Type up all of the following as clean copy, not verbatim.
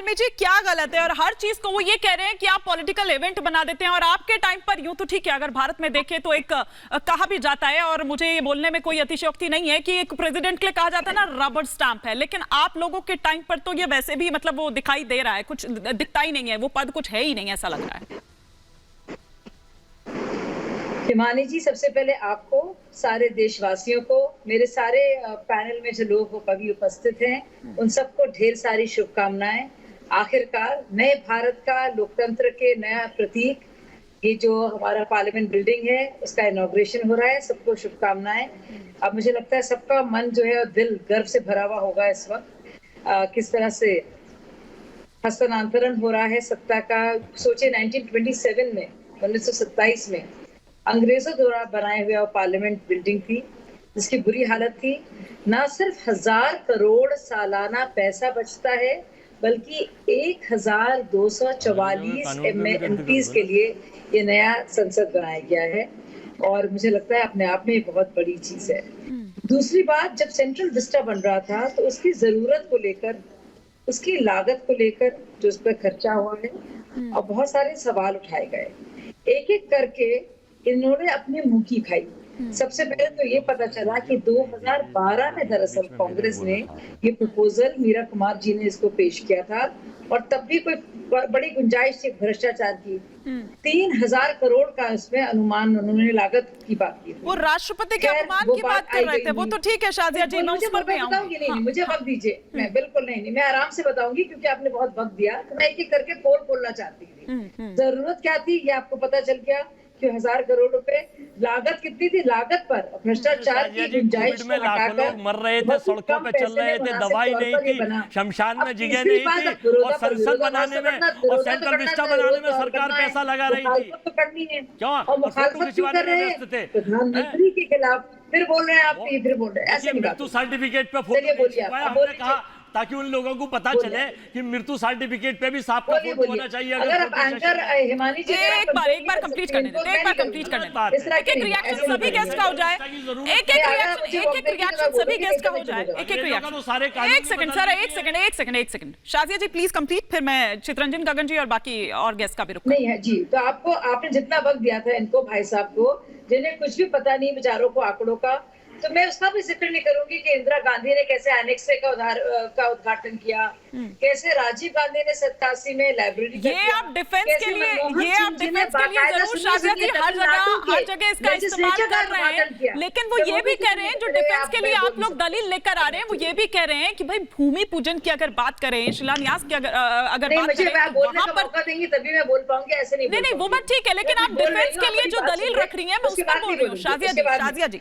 निर्मी जी क्या गलत है? और हर चीज को वो ये कह रहे हैं कि आप पॉलिटिकल इवेंट बना देते हैं, और आपके टाइम पर यूं तो ठीक है, अगर भारत में देखें तो एक कहा भी जाता है, और मुझे ये बोलने में कोई अतिशयोक्ति नहीं है कि एक प्रेसिडेंट के लिए कहा जाता है ना रबर स्टैंप है, लेकिन आप लोगों के टाइम पर तो ये वैसे भी मतलब वो दिखाई दे रहा है, कुछ दिखता ही नहीं है, वो पद कुछ है ही नहीं, ऐसा लग रहा है। हिमानी जी, सबसे पहले आपको, सारे देशवासियों को, मेरे सारे पैनल में जो लोग अभी उपस्थित हैं उन सबको ढेर सारी शुभकामनाएं। आखिरकार नए भारत का लोकतंत्र के नया प्रतीक ये जो हमारा पार्लियामेंट बिल्डिंग है उसका इनॉग्रेशन हो रहा है। सबको शुभकामनाएं। अब मुझे लगता है सबका मन जो है और दिल गर्व से भरा हुआ होगा इस वक्त। किस तरह से हस्तांतरण हो रहा है सत्ता का। सोचे 1927 में 1927 में अंग्रेजों द्वारा बनाए हुए पार्लियामेंट बिल्डिंग थी जिसकी बुरी हालत थी। न सिर्फ 1000 करोड़ सालाना पैसा बचता है बल्कि 1244 MPs के लिए ये नया संसद बनाया गया है, और मुझे लगता है अपने आप में बहुत बड़ी चीज है। दूसरी बात, जब सेंट्रल विस्टा बन रहा था तो उसकी जरूरत को लेकर, उसकी लागत को लेकर जो उस पर खर्चा हुआ है और बहुत सारे सवाल उठाए गए। एक एक करके इन्होंने अपनी मुंह की खाई। सबसे पहले तो ये पता चला कि 2012 में दरअसल कांग्रेस ने ये प्रपोजल, मीरा कुमार जी ने इसको पेश किया था, और तब भी कोई बड़ी गुंजाइश थी भ्रष्टाचार की। 3000 करोड़ का इसमें अनुमान उन्होंने लागत की बात की। वो राष्ट्रपति के अपमान की बात कर रहे थे, वो तो ठीक है शाजिया जी, मैं उस पर भी बताऊंगी। नहीं, मुझे वक्त दीजिए, मैं बिल्कुल नहीं, मैं आराम से बताऊंगी क्योंकि आपने बहुत वक्त दिया, तो मैं एक एक करके पोल खोलना चाहती थी। जरूरत क्या थी ये आपको पता चल गया कि 1000 करोड़ रुपए। लागत कितनी थी? लागत पर भ्रष्टाचार की गुंजाइश में लाखों लोग मर रहे थे, सड़कों पे चल रहे थे, दवाई नहीं थी, शमशान में जगह नहीं थी, और संसद बनाने में और सेंट्रल विस्टा बनाने में सरकार पैसा लगा रही थी। क्यों? और मुखालफत क्यों कर रहे हैं? प्रधानमंत्री के खिलाफ फिर बोल रहे हैं आप, फिर बोल रहे हैं ऐसे नहीं। मृत्यु सर्टिफिकेट पे फोटो कहा ताकि उन लोगों को पता चले कि मृत्यु सर्टिफिकेट पे भी साफ का फोटो होना चाहिए। अगर आप एंकर हिमानी जी एक बार कंप्लीट करने दें, एक बार कंप्लीट करने दें। एक रिएक्शन सभी गेस्ट का हो जाए, एक रिएक्शन सभी गेस्ट का हो जाए, एक रिएक्शन। एक second Shazia ji please complete, फिर मैं चितरंजन, गगन जी और बाकी और गेस्ट का भी रुक नहीं है जी। तो आपने जितना वक्त दिया था इनको, भाई साहब को, जिन्हें कुछ भी पता नहीं बेचारों को आंकड़ों का, तो मैं उसका भी जिक्र नहीं करूंगी कि इंदिरा गांधी ने कैसे एनेक्स का उद्घाटन किया, कैसे राजीव गांधी ने 87 में लाइब्रेरी का ये आप डिफेंस के लिए जरूर शाजिया जी हर जगह इसका इस्तेमाल कर रहे हैं, लेकिन वो ये भी कह रहे हैं, जो डिफेंस के लिए आप लोग दलील लेकर आ रहे हैं, वो ये भी कह रहे हैं कि भाई भूमि पूजन की अगर बात करें, शिलान्यास की अगर बात करें, वहां पर मौका देंगी तभी मैं बोल पाऊंगी, ऐसे नहीं। वो बात ठीक है, लेकिन आप डिफेंस के लिए जो दलील रख रही हैं मैं उस पर बोल रही हूँ। शाजिया जी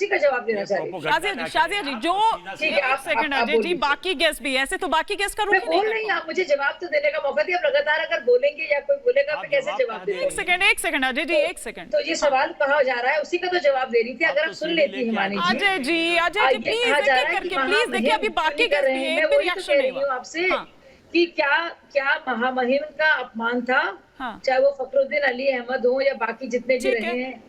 का जवाब देना चाहिए। शाजिया जी जो एक सेकंड अजय जी, बाकी गेस्ट भी ऐसे, तो बाकी गेस्ट का रुक बोल रही हैं आप, मुझे जवाब तो देने का मौका दिया। लगातार अगर बोलेंगे या कोई बोलेगा मैं कैसे जवाब दूं? एक सेकंड अजय जी, एक सेकंड। तो ये सवाल कहा जा रहा है, उसी का तो जवाब दे रही थी, अगर आप सुन लेती हिमानी जी। अजय जी प्लीज एक करके प्लीज देखिए, अभी बाकी गेस्ट भी हैं, एक रिएक्शन नहीं हुआ आपसे कि क्या महामहिम का अपमान था, चाहे वो फखरुद्दीन अली अहमद हो या बाकी जितने भी रहे हैं,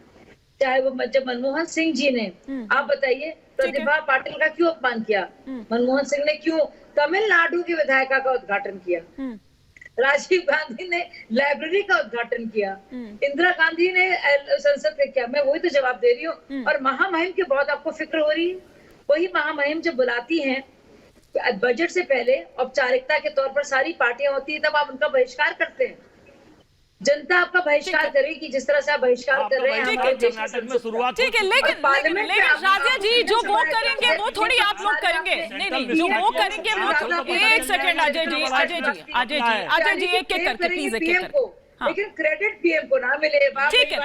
चाहे वो जब मनमोहन सिंह जी ने, आप बताइए, प्रतिभा पाटिल का क्यों अपमान किया? मनमोहन सिंह ने क्यों तमिलनाडु की विधायिका का उद्घाटन किया? राजीव गांधी ने लाइब्रेरी का उद्घाटन किया, इंदिरा गांधी ने संसद में किया। मैं वही तो जवाब दे रही हूँ। और महामहिम की बहुत आपको फिक्र हो रही है। वही महामहिम जब बुलाती हैं बजट से पहले, औपचारिकता के तौर पर सारी पार्टियां होती है, तब आप उनका बहिष्कार करते हैं। जनता आपका बहिष्कार करेगी जिस तरह से आप बहिष्कार कर रहे हैं हमारे देश में शुरुआत। ठीक है, लेकिन शाजिया जी जो वो करेंगे वो थोड़ी आप लोग करेंगे। नहीं, जो वो करेंगे वो। एक सेकंड अजय जी एक एक करके प्लीज, एक एक करके। लेकिन क्रेडिट पीएम को ना मिले। ठीक है।